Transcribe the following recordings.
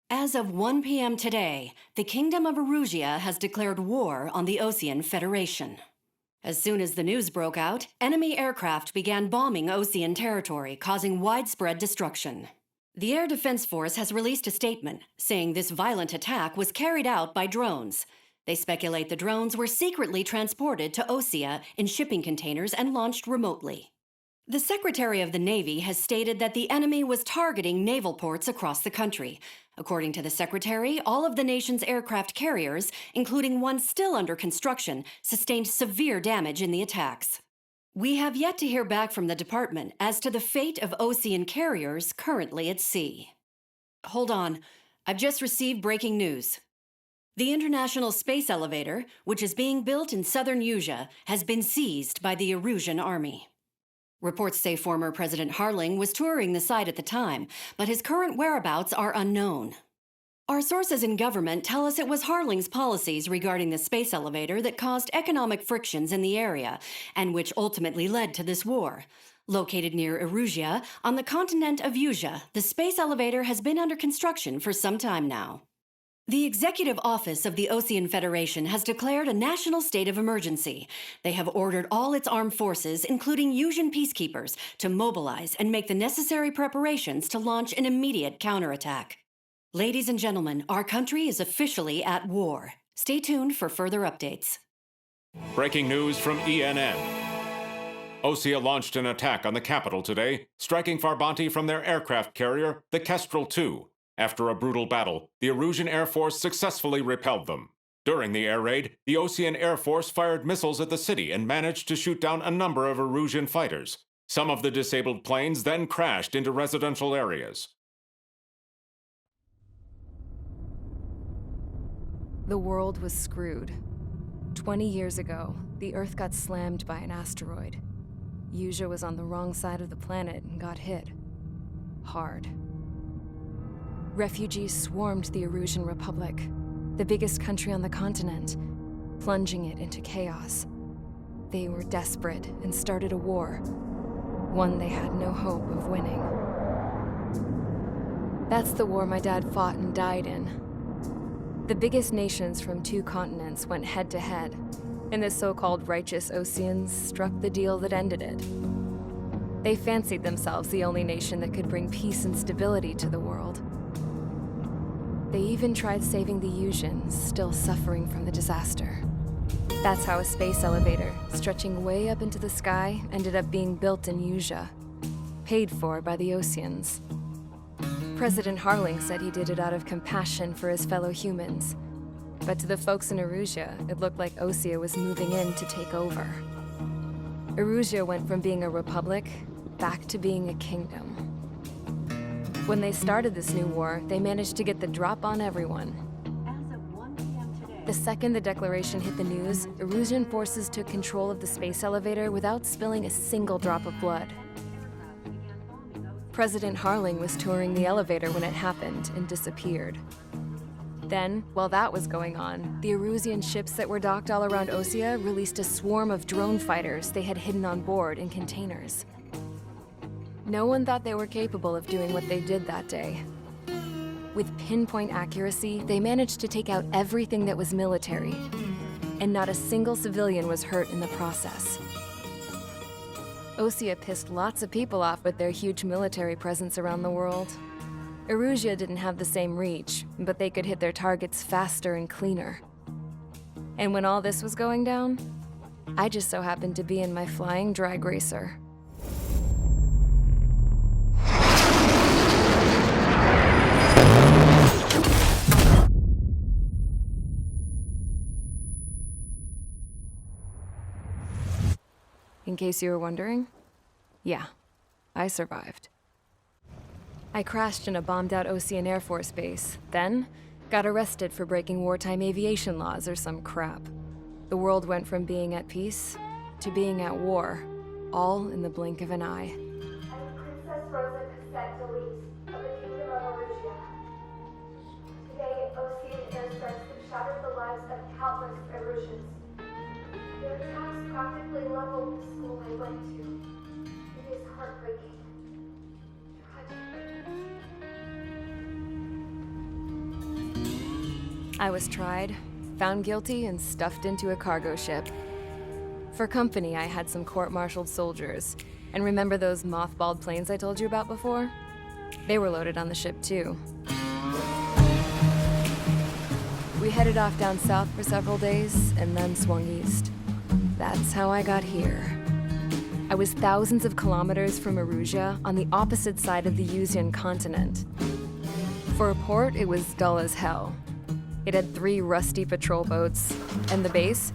As of 1 p.m. today, the Kingdom of Erusia has declared war on the Osean Federation. As soon as the news broke out, enemy aircraft began bombing Osean territory, causing widespread destruction. The Air Defense Force has released a statement saying this violent attack was carried out by drones. They speculate the drones were secretly transported to Osea in shipping containers and launched remotely. The Secretary of the Navy has stated that the enemy was targeting naval ports across the country. According to the Secretary, all of the nation's aircraft carriers, including one still under construction, sustained severe damage in the attacks. We have yet to hear back from the department as to the fate of Osean carriers currently at sea. Hold on, I've just received breaking news. The International Space Elevator, which is being built in southern Usea, has been seized by the Erusian army. Reports say former President Harling was touring the site at the time, but his current whereabouts are unknown. Our sources in government tell us it was Harling's policies regarding the space elevator that caused economic frictions in the area, and which ultimately led to this war. Located near Erusia, on the continent of Usea, the space elevator has been under construction for some time now. The Executive Office of the Osean Federation has declared a national state of emergency. They have ordered all its armed forces, including Usian peacekeepers, to mobilize and make the necessary preparations to launch an immediate counterattack. Ladies and gentlemen, our country is officially at war. Stay tuned for further updates. Breaking news from ENN. Osea launched an attack on the capital today, striking Farbanti from their aircraft carrier, the Kestrel II. After a brutal battle, the Erusian Air Force successfully repelled them. During the air raid, the Osean Air Force fired missiles at the city and managed to shoot down a number of Erusian fighters. Some of the disabled planes then crashed into residential areas. The world was screwed. 20 years ago, the Earth got slammed by an asteroid. Usea was on the wrong side of the planet and got hit. Hard. Refugees swarmed the Erusian Republic, the biggest country on the continent, plunging it into chaos. They were desperate and started a war, one they had no hope of winning. That's the war my dad fought and died in. The biggest nations from 2 continents went head-to-head, and the so-called righteous Oseans struck the deal that ended it. They fancied themselves the only nation that could bring peace and stability to the world. They even tried saving the Usians, still suffering from the disaster. That's how a space elevator, stretching way up into the sky, ended up being built in Usea, paid for by the Oseans. President Harling said he did it out of compassion for his fellow humans. But to the folks in Erusia, it looked like Osea was moving in to take over. Erusia went from being a republic back to being a kingdom. When they started this new war, they managed to get the drop on everyone. As of 1 p.m. today, The second the declaration hit the news, Erusian forces took control of the space elevator without spilling a single drop of blood. President Harling was touring the elevator when it happened and disappeared. Then, while that was going on, the Erusian ships that were docked all around Osea released a swarm of drone fighters they had hidden on board in containers. No one thought they were capable of doing what they did that day. With pinpoint accuracy, they managed to take out everything that was military, and not a single civilian was hurt in the process. Osea pissed lots of people off with their huge military presence around the world. Erusia didn't have the same reach, but they could hit their targets faster and cleaner. And when all this was going down, I just so happened to be in my flying drag racer. In case you were wondering, yeah, I survived. I crashed in a bombed-out Osean Air Force base, then got arrested for breaking wartime aviation laws or some crap. The world went from being at peace to being at war, all in the blink of an eye. I'm Princess Rosa Cassette Delise of the Kingdom of Erusia. Today, Osean airstrikes have shattered the lives of countless Erusians. Their attacks practically leveled the school I went to. It is heartbreaking. Tragic. I was tried, found guilty, and stuffed into a cargo ship. For company, I had some court-martialed soldiers. And remember those mothballed planes I told you about before? They were loaded on the ship, too. We headed off down south for several days, and then swung east. That's how I got here. I was thousands of kilometers from Erusia, on the opposite side of the Yuzian continent. For a port, it was dull as hell. It had 3 rusty patrol boats, and the base?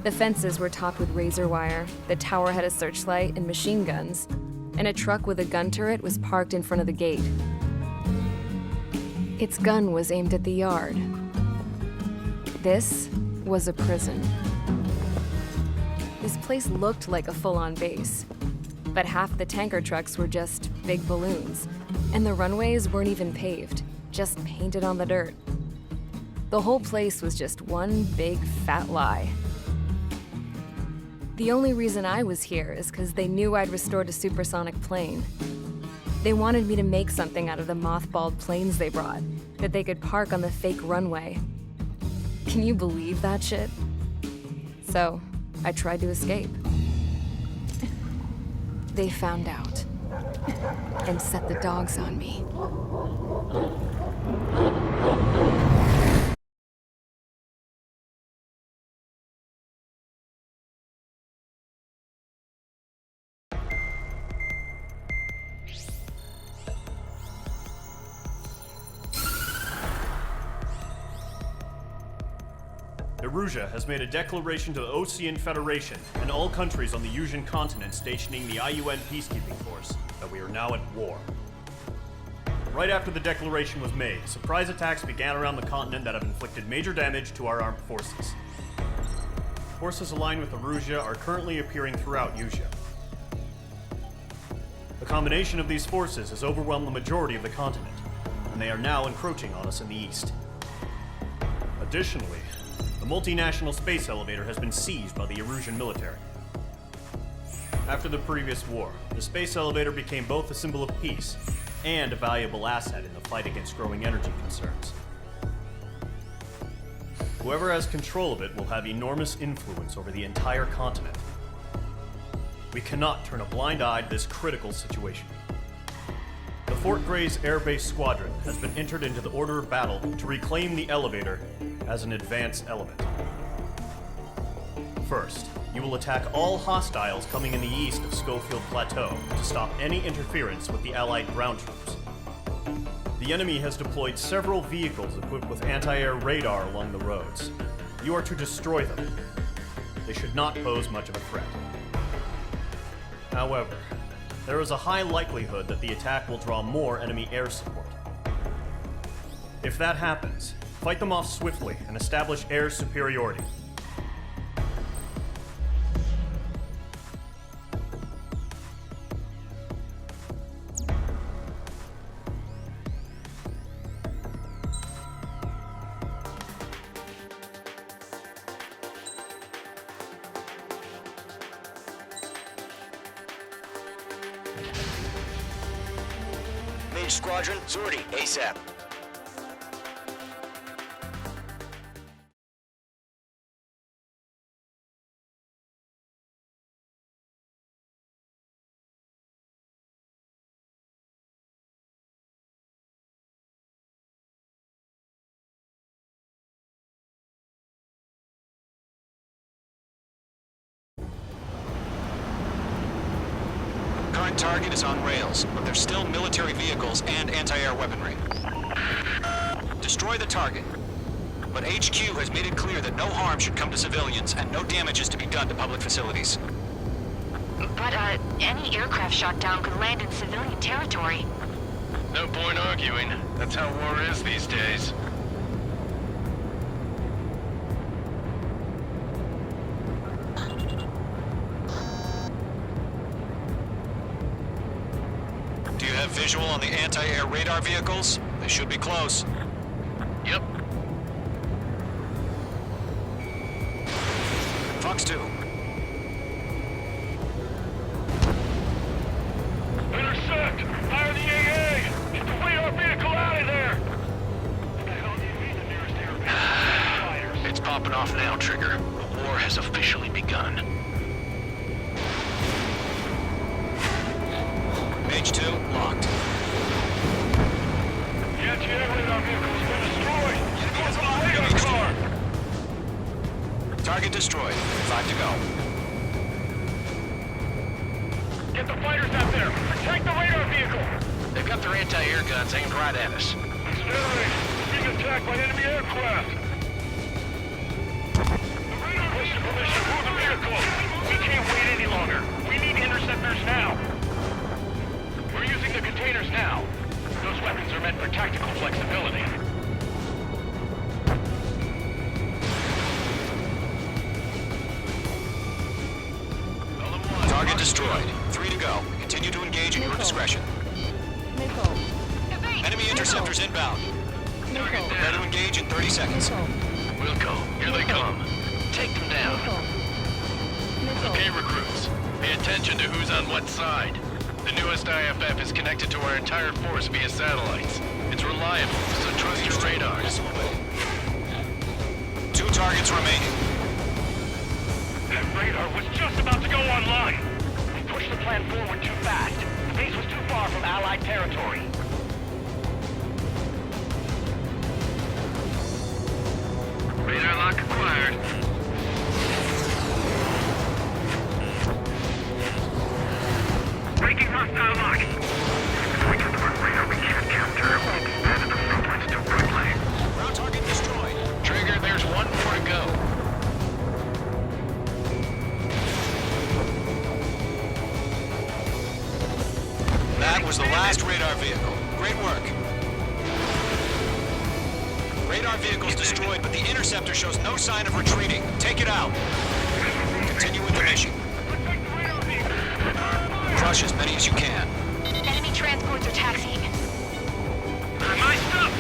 The fences were topped with razor wire, the tower had a searchlight and machine guns, and a truck with a gun turret was parked in front of the gate. Its gun was aimed at the yard. This was a prison. This place looked like a full-on base, but half the tanker trucks were just big balloons, and the runways weren't even paved, just painted on the dirt. The whole place was just one big fat lie. The only reason I was here is because they knew I'd restored a supersonic plane. They wanted me to make something out of the mothballed planes they brought, that they could park on the fake runway. Can you believe that shit? So, I tried to escape. They found out and set the dogs on me. Erusia has made a declaration to the Ocean Federation and all countries on the Yuzian continent stationing the IUN peacekeeping force that we are now at war. Right after the declaration was made, surprise attacks began around the continent that have inflicted major damage to our armed forces. Forces aligned with Erusia are currently appearing throughout Yusia. The combination of these forces has overwhelmed the majority of the continent, and they are now encroaching on us in the east. Additionally, the multinational space elevator has been seized by the Erusian military. After the previous war, the space elevator became both a symbol of peace and a valuable asset in the fight against growing energy concerns. Whoever has control of it will have enormous influence over the entire continent. We cannot turn a blind eye to this critical situation. The Fort Gray's Air Base Squadron has been entered into the order of battle to reclaim the elevator as an advance element. First, you will attack all hostiles coming in the east of Schofield Plateau to stop any interference with the Allied ground troops. The enemy has deployed several vehicles equipped with anti-air radar along the roads. You are to destroy them. They should not pose much of a threat. However, there is a high likelihood that the attack will draw more enemy air support. If that happens, fight them off swiftly and establish air superiority. Mage Squadron, Zordy, ASAP. Current target is on rails, but there's still military vehicles and anti-air weaponry. Destroy the target. But HQ has made it clear that no harm should come to civilians and no damage is to be done to public facilities. But, any aircraft shot down could land in civilian territory. No point arguing. That's how war is these days. Do you have visual on the anti-air radar vehicles? They should be close. Yep. Fox 2. Intersect! Fire the AA! Get the radar vehicle out of there! What the hell do you mean the nearest airport? cooling off now, Trigger. The war has officially begun. Page 2, locked. The anti-air radar vehicle has been destroyed! It's a radar car! Target destroyed. 5 to go. Get the fighters out there! Protect the radar vehicle! They've got their anti-air guns aimed right at us. Sterling, being attacked by enemy aircraft! The radar requested permission to move the vehicle! We can't wait any longer! We need interceptors now! We're using the containers now. Those weapons are meant for tactical flexibility. Target destroyed. 3 to go. Continue to engage at your discretion. Enemy interceptors inbound. Prepare to engage in 30 seconds. Wilco, here they come. Take them down. Okay, recruits. Pay attention to who's on what side. The newest IFF is connected to our entire force via satellites. It's reliable, so trust your radars. 2 targets remaining. That radar was just about to go online. We pushed the plan forward too fast. The base was too far from Allied territory. Radar lock acquired. Breaking hostile lock. If we get the radar we can't capture, we'll be added the front lines to replay. Ground target destroyed. Trigger, there's one more to go. That was the last radar vehicle. Great work. Radar vehicle's destroyed, but the interceptor shows no sign of retreating. Take it out. Continue with the mission. Crush as many as you can. Enemy transports are taxiing. My stuff!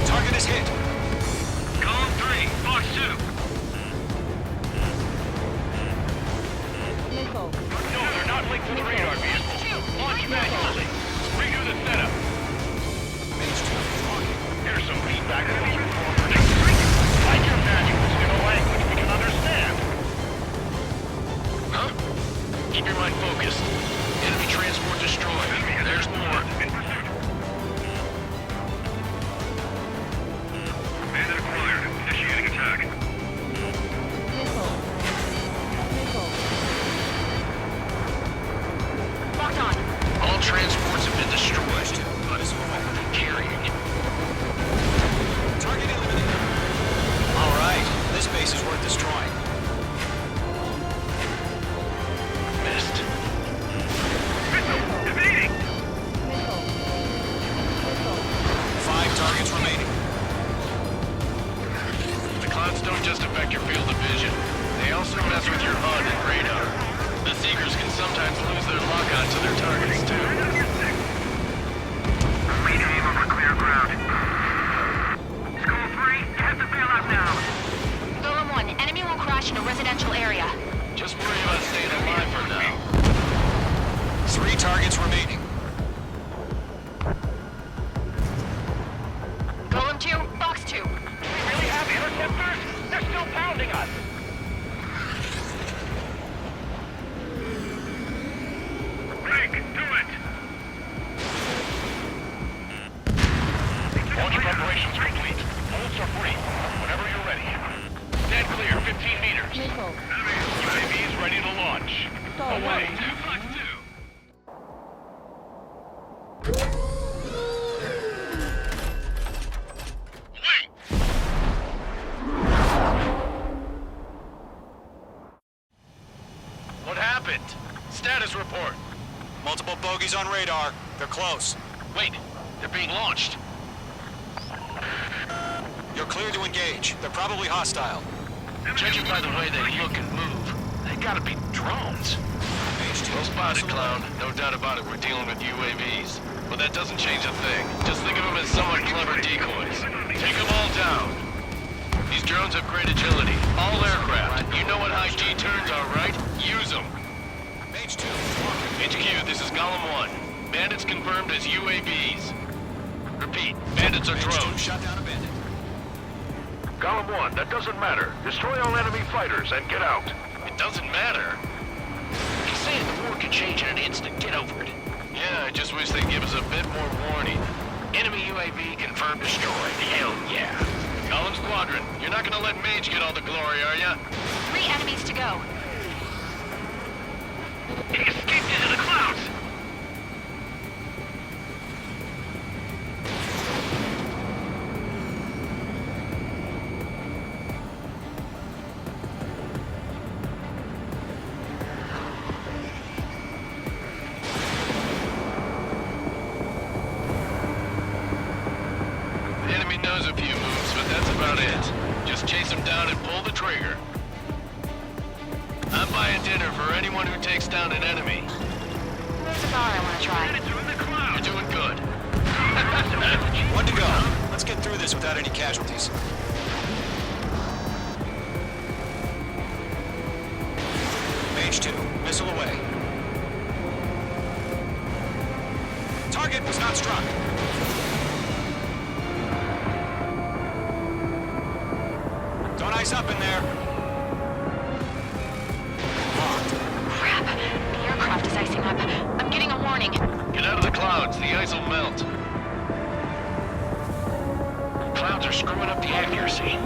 Target is hit. Column 3, Fox 2. No, they're not linked to the radar vehicle. Launch manually. Redo the setup. Page 2 is locked. Here's some feedback from these reformers. Like your manuals in a language we can understand. Huh? Keep your mind focused. Enemy transport destroyed. There's more. Bandit acquired. Initiating attack. Locked on. All transports have been destroyed. But is carrying. Target eliminated. All right. This base is worth destroying. Missed. Evading! 5 targets remaining. The clouds don't just affect your field of vision. They also mess with your HUD and radar. The Seekers can sometimes lose their lock-on to their targets, too. Rename over clear ground. School 3, get the bailout now! Golem 1, enemy will crash in a residential area. Just worry about staying alive for now. 3 targets remaining. Golem 2, Fox 2. Do we really have interceptors? They're still pounding us! Rick, do it! Launch preparations complete. Bolts are free. Whenever you're ready. Stand clear, 15 meters. UAVs ready to launch. Away! Fox 2. What happened? Status report. Multiple bogeys on radar. They're close. Wait, they're being launched. You're clear to engage. They're probably hostile. Judging by the way they look and move, they gotta be drones. Well spotted, Clown. No doubt about it, we're dealing with UAVs. But that doesn't change a thing. Just think of them as somewhat clever decoys. Take them all down. These drones have great agility. All aircraft. You know what high G turns are, right? Use them. Page 2. HQ, this is Golem 1. Bandits confirmed as UAVs. Repeat, bandits are Page 2 drones. shot down a bandit. Column 1, that doesn't matter. Destroy all enemy fighters and get out. It doesn't matter? He's saying the war could change in an instant. Get over it. Yeah, I just wish they'd give us a bit more warning. Enemy UAV confirmed destroyed. Hell yeah. Column Squadron, you're not gonna let Mage get all the glory, are ya? 3 enemies to go. He escaped into the clouds! The enemy knows a few moves, but that's about it. Just chase him down and pull the trigger. I'm buying dinner for anyone who takes down an enemy. There's a bar I want to try. You're doing good. One to go. Let's get through this without any casualties. Mage 2, missile away. Target was not struck. Don't ice up in there. Crap. The aircraft is icing up. I'm getting a warning. Get out of the clouds. The ice will melt. Clouds are screwing up the accuracy.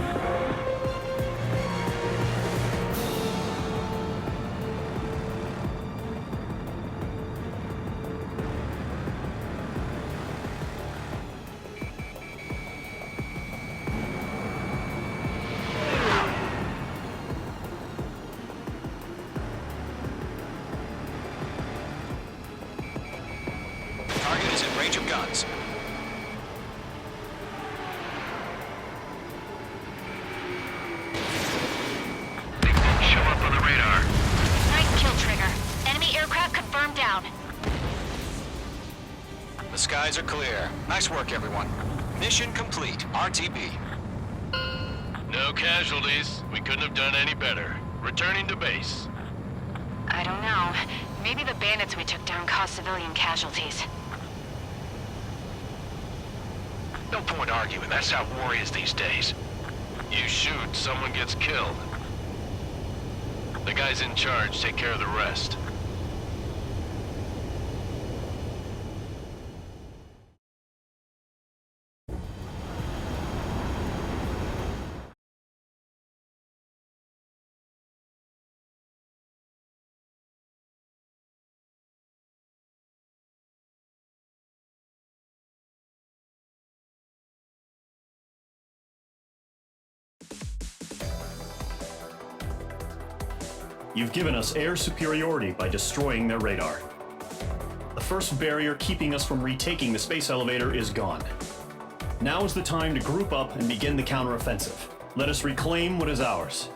Target is in range of guns. They won't show up on the radar. Nice kill, Trigger. Enemy aircraft confirmed down. The skies are clear. Nice work, everyone. Mission complete. RTB. No casualties. We couldn't have done any better. Returning to base. I don't know. Maybe the bandits we took down caused civilian casualties. No point arguing. That's how war is these days. You shoot, someone gets killed. The guys in charge take care of the rest. You've given us air superiority by destroying their radar. The first barrier keeping us from retaking the space elevator is gone. Now is the time to group up and begin the counteroffensive. Let us reclaim what is ours.